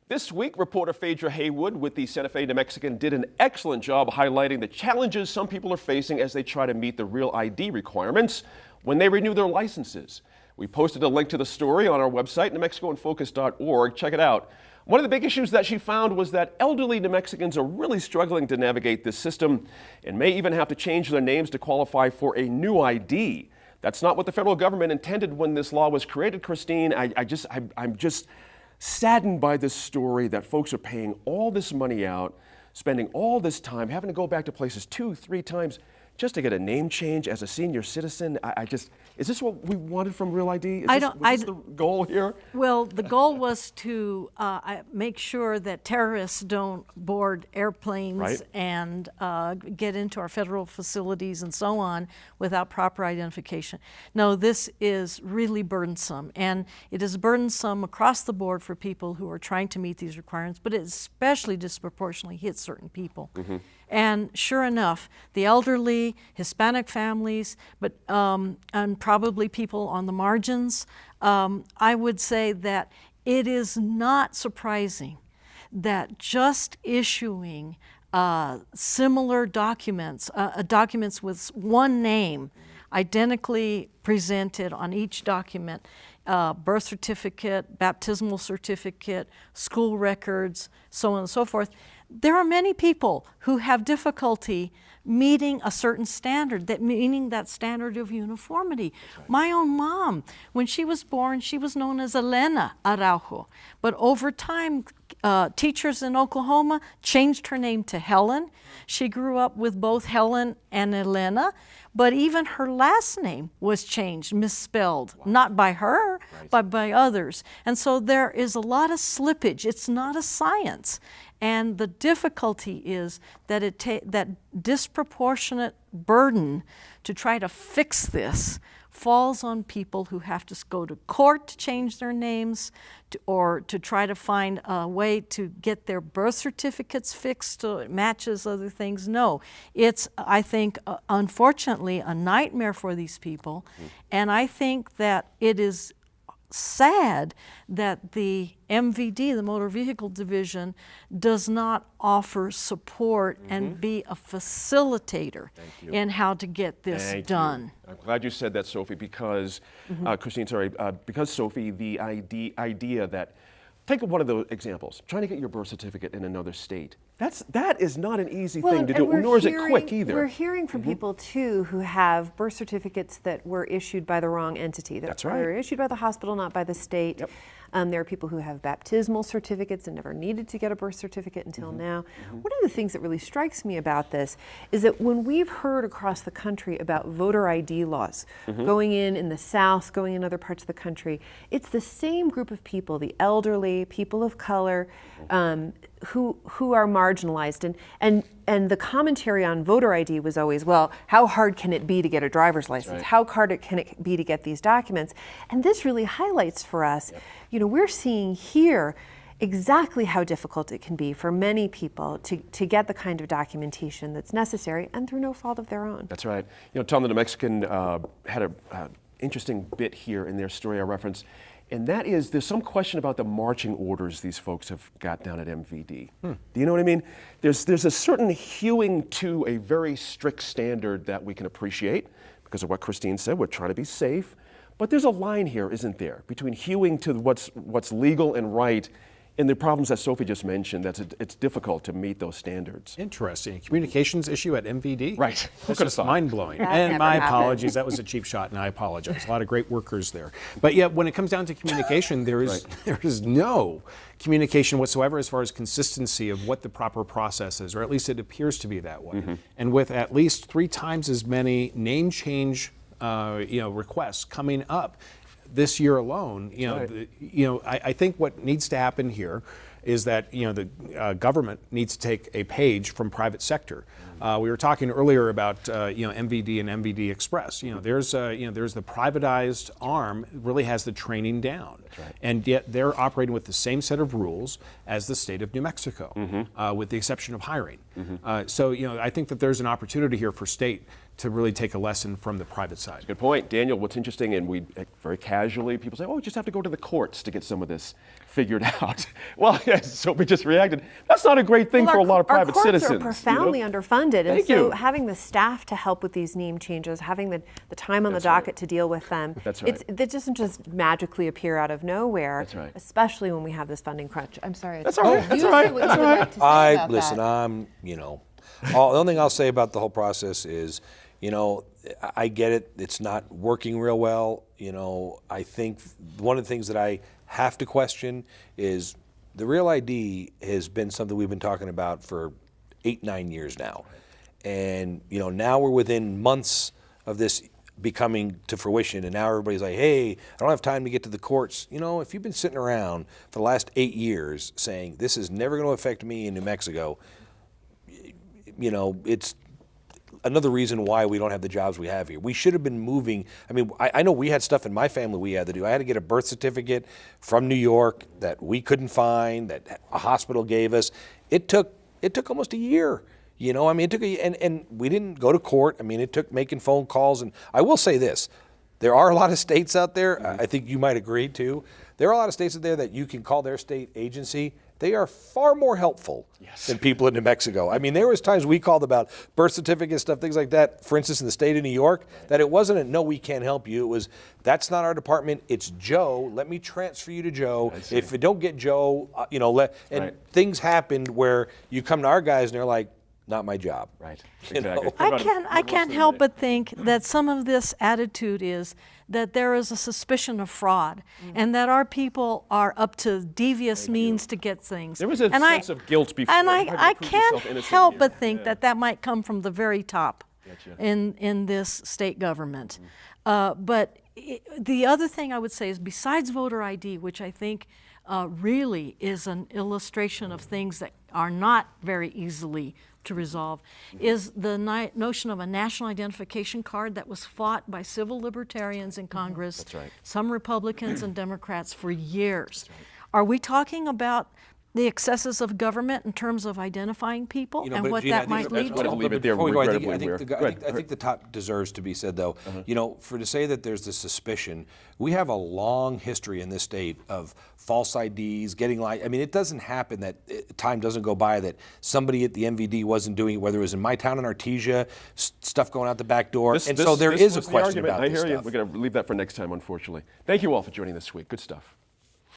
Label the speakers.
Speaker 1: This week, reporter Phaedra Haywood with the Santa Fe New Mexican did an excellent job highlighting the challenges some people are facing as they try to meet the Real ID requirements when they renew their licenses. We posted a link to the story on our website, NewMexicoInFocus.org. Check it out. One of the big issues that she found was that elderly New Mexicans are really struggling to navigate this system and may even have to change their names to qualify for a new ID. That's not what the federal government intended when this law was created, Christine. I'm just saddened by this story that folks are paying all this money out, spending all this time, having to go back to places 2-3 times just to get a name change as a senior citizen. Is this what we wanted from Real ID? Was this the goal here?
Speaker 2: Well, the goal was to make sure that terrorists don't board airplanes and get into our federal facilities and so on without proper identification. No, this is really burdensome, and it is burdensome across the board for people who are trying to meet these requirements, but it especially disproportionately hits certain people. Mm-hmm. And sure enough, the elderly, Hispanic families, but and probably people on the margins, I would say that it is not surprising that just issuing similar documents, documents with one name, identically presented on each document, birth certificate, baptismal certificate, school records, so on and so forth. There are many people who have difficulty meeting a certain standard, meaning that standard of uniformity. Right. My own mom, when she was born, she was known as Elena Araujo. But over time, teachers in Oklahoma changed her name to Helen. She grew up with both Helen and Elena, but even her last name was changed, misspelled, not by her, but by others. And so there is a lot of slippage. It's not a science. And the difficulty is that that disproportionate burden to try to fix this falls on people who have to go to court to change their names or to try to find a way to get their birth certificates fixed so it matches other things. No, it's, I think, unfortunately, a nightmare for these people. And I think that it is sad that the MVD, the Motor Vehicle Division, does not offer support and be a facilitator in how to get this done.
Speaker 1: I'm glad you said that, Sophie, because, Christine, sorry, because, Sophie, the idea that, take one of those examples, trying to get your birth certificate in another state. That is not an easy thing to do, nor is it quick either.
Speaker 3: We're hearing from people, too, who have birth certificates that were issued by the wrong entity.
Speaker 1: That's right.
Speaker 3: They were issued by the hospital, not by the state.
Speaker 1: Yep.
Speaker 3: There are people who have baptismal certificates and never needed to get a birth certificate until now. One of the things that really strikes me about this is that when we've heard across the country about voter ID laws going in the South, going in other parts of the country, it's the same group of people, the elderly, people of color, who are marginalized. And the commentary on voter ID was always, well, how hard can it be to get a driver's license?
Speaker 1: Right.
Speaker 3: How hard can it be to get these documents? And this really highlights for us, you know, we're seeing here exactly how difficult it can be for many people to get the kind of documentation that's necessary and through no fault of their own.
Speaker 1: That's right. You know, Tom, the New Mexican had an interesting bit here in their story I referenced. And that is, there's some question about the marching orders these folks have got down at MVD. Do you know what I mean? There's a certain hewing to a very strict standard that we can appreciate because of what Christine said. We're trying to be safe. But there's a line here, isn't there, between hewing to what's legal and right and the problems that Sophie just mentioned, it's difficult to meet those standards.
Speaker 4: Interesting. Communications issue at MVD?
Speaker 1: Right.
Speaker 4: That's just mind-blowing.
Speaker 3: That
Speaker 4: And
Speaker 3: never
Speaker 4: my
Speaker 3: happened.
Speaker 4: apologies, that was a cheap shot, and I apologize. A lot of great workers there. But yet, when it comes down to communication, there is no communication whatsoever as far as consistency of what the proper process is, or at least it appears to be that way. And with at least 3 times as many name change requests coming up this year alone, I think what needs to happen here is that the government needs to take a page from private sector. We were talking earlier about MVD and MVD Express. There's the privatized arm that really has the training down, and yet they're operating with the same set of rules as the state of New Mexico, with the exception of hiring. So I think that there's an opportunity here for state to really take a lesson from the private side.
Speaker 1: Good point. Daniel, what's interesting, and we very casually, people say, oh, we just have to go to the courts to get some of this figured out. Well, yes, Sophie just reacted. That's not a great thing for a lot of private citizens.
Speaker 3: Our courts are profoundly underfunded, and
Speaker 1: Thank
Speaker 3: so
Speaker 1: you.
Speaker 3: having the staff to help with these name changes, having the time on the docket to deal with them,
Speaker 1: That's right.
Speaker 3: it doesn't just magically appear out of nowhere.
Speaker 1: That's right.
Speaker 3: Especially when we have this funding crunch. I'm sorry.
Speaker 1: That's all right. That's all right. That's all right.
Speaker 5: The only thing I'll say about the whole process is, I get it. It's not working real well. I think one of the things that I have to question is the Real ID has been something we've been talking about for 8-9 years now. And, now we're within months of this becoming to fruition, and now everybody's like, hey, I don't have time to get to the courts. If you've been sitting around for the last 8 years saying this is never going to affect me in New Mexico, it's another reason why we don't have the jobs we have here. We should have been moving. I know we had stuff in my family we had to do. I had to get a birth certificate from New York that we couldn't find, that a hospital gave us. It took almost a year. It took and we didn't go to court. It took making phone calls. And I will say this, there are a lot of states out there, I think you might agree too, there are a lot of states out there that you can call their state agency. They are far more helpful than people in New Mexico. There was times we called about birth certificates, stuff, things like that. For instance, in the state of New York, that it wasn't a no, we can't help you. It was, that's not our department. It's Joe. Let me transfer you to Joe. If you don't get Joe, things happened where you come to our guys and they're like, not my job.
Speaker 1: Right.
Speaker 5: You know?
Speaker 1: Exactly.
Speaker 2: I can't help but think that some of this attitude is that there is a suspicion of fraud and that our people are up to devious means to get things.
Speaker 1: There was a sense of guilt before.
Speaker 2: And
Speaker 1: You had to
Speaker 2: I
Speaker 1: prove
Speaker 2: can't
Speaker 1: yourself innocent.
Speaker 2: help but
Speaker 1: Yeah.
Speaker 2: think that that might come from the very top in this state government. But the other thing I would say is, besides voter ID, which I think really is an illustration of things that are not very easily to resolve, is the notion of a national identification card that was fought by civil libertarians in Congress, some Republicans and Democrats for years. Are we talking about the excesses of government in terms of identifying people and
Speaker 5: but
Speaker 2: what
Speaker 5: Gina, I
Speaker 2: that
Speaker 5: think
Speaker 2: might lead
Speaker 1: We're gonna
Speaker 2: to?
Speaker 1: leave it there.
Speaker 5: Before we go, I
Speaker 1: Regrettably,
Speaker 5: think the top deserves to be said, though. To say that there's this suspicion, we have a long history in this state of false IDs, getting it doesn't happen that time doesn't go by that somebody at the MVD wasn't doing it, whether it was in my town in Artesia, stuff going out the back door. So there is a question about
Speaker 1: I
Speaker 5: this
Speaker 1: hear you.
Speaker 5: stuff.
Speaker 1: We're going to leave that for next time, unfortunately. Thank you all for joining this week. Good stuff.